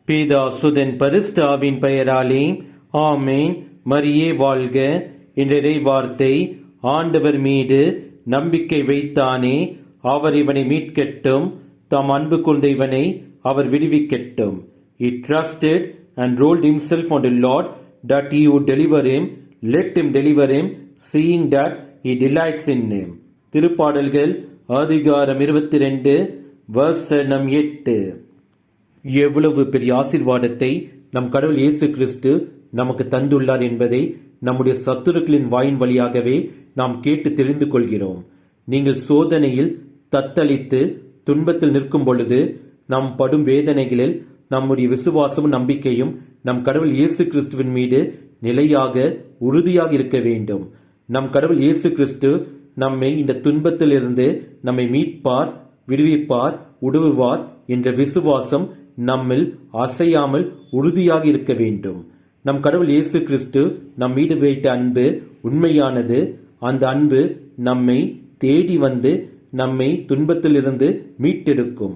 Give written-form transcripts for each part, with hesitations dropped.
பிதா சுதன் பரிசுத்தாவின் பெயராலே ஆமேன். மரியே வாழ்க. இன்றைய வார்த்தை, ஆண்டவர் மீது நம்பிக்கை வைத்தானே அவர் இவனை மீட்கட்டும், தாம் அன்பு கொண்ட இவனை அவர் விடுவிக்கட்டும். He trusted and rolled himself on the Lord that he would deliver him. Let him deliver him, seeing that he delights in him. திருப்பாடல்கள் அதிகாரம் 22 வசனம் 8. எவ்வளவு பெரிய ஆசீர்வாதத்தை நம் கடவுள் இயேசு கிறிஸ்து நமக்கு தந்துள்ளார் என்பதை நம்முடைய சத்துருக்களின் வாயின் வழியாகவே நாம் கேட்டு தெரிந்து கொள்கிறோம். நீங்கள் சோதனையில் தத்தளித்து துன்பத்தில் நிற்கும் பொழுது நாம் படும் வேதனைகளில் நம்முடைய விசுவாசமும் நம்பிக்கையும் நம் கடவுள் இயேசு கிறிஸ்துவின் மீது நிலையாக உறுதியாக இருக்க வேண்டும். நம் கடவுள் இயேசு கிறிஸ்து நம்மை இந்த துன்பத்திலிருந்து நம்மை மீட்பார், விடுவிப்பார், உதவுவார் என்ற விசுவாசம் நம்மில் அசையாமல் உறுதியாக இருக்க வேண்டும். நம் கடவுள் இயேசு கிறிஸ்து நம் மீது வைத்த அன்பு உண்மையானது. அந்த அன்பு நம்மை தேடி வந்து நம்மை துன்பத்திலிருந்து மீட்டெடுக்கும்.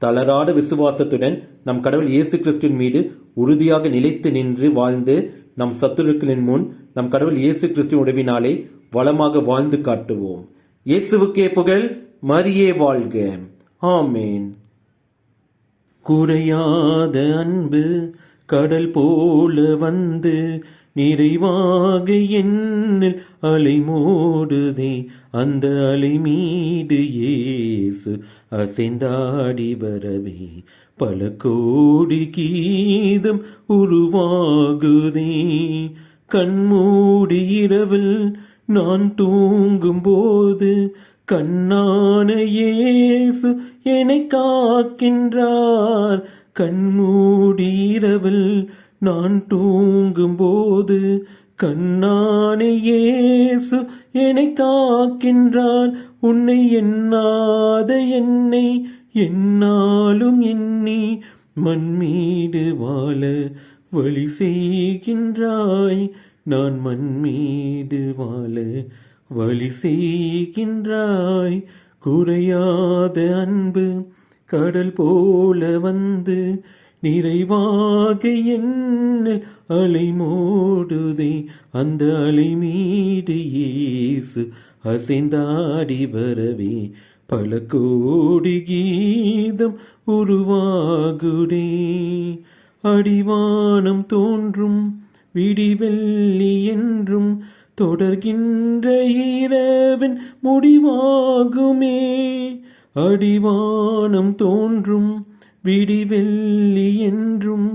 தளராத விசுவாசத்துடன் நம் கடவுள் இயேசு கிறிஸ்துவின் மீது உறுதியாக நிலைத்து நின்று வாழ்ந்து நம் சத்துருக்களின் முன் நம் கடவுள் இயேசு கிறிஸ்துவின் உதவினாலே வளமாக வாழ்ந்து காட்டுவோம். இயேசுவுக்கே புகழ். மரியே வாழ்க. ஆமேன். குறையாத அன்பு கடல் போல வந்து நிறைவாக என்னில் அலை மோடுதே. அந்த அலை மீது இயேசு அசைந்தாடி வரவே பல கோடி கீதம் உருவாகுதே. கண்மூடி இரவில் நான் தூங்கும் போது கண்ணான இயேசு என்னை காக்கின்றார். கண்மூடி இரவில் நான் தூங்கும் போது கண்ணான இயேசு என்னை காக்கின்றார். உன்னை எண்ணாத என்னை என்னாலும் எண்ணி மண்மீது வாழ வழி செய்கின்றாய். நான் மண்மீது வாழ வழி செய்கின்றாய். குறையாத அன்பு கடல் போல வந்து நிறைவாக என்னில் அலை மோடுதே. அந்த அலை மீது இயேசு அசைந்தாடி வரவே பல கோடி கீதம் உருவாகுதே. அடிவானம் தோன்றும் விடிவெள்ளி என்றும் தொடர்கின்ற இரவின் முடிவாகுமே. அடிவானம் தோன்றும் விடிவெள்ளி என்றும்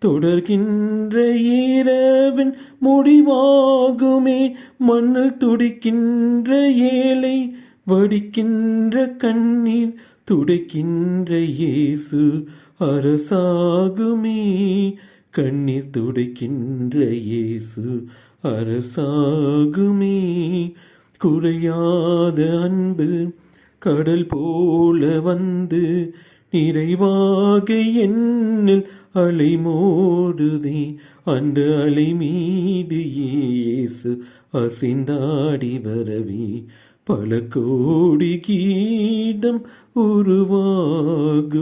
தொடர்கின்ற இரவின் முடிவாகுமே. மண்ணில் துடிக்கின்ற ஏழை வடிக்கின்ற கண்ணீர் துடைக்கின்ற இயேசு அரசாகுமே. கண்ணீர் துடைக்கின்ற இயேசு அரசாகுமே. குறையாத அன்பு கடல் போல வந்து நிறைவாக என்னில் அலை மோடுதே. அந்த அலை மீது இயேசு அசைந்தாடி வரவே பல கோடி கீதம் உருவாகுதே.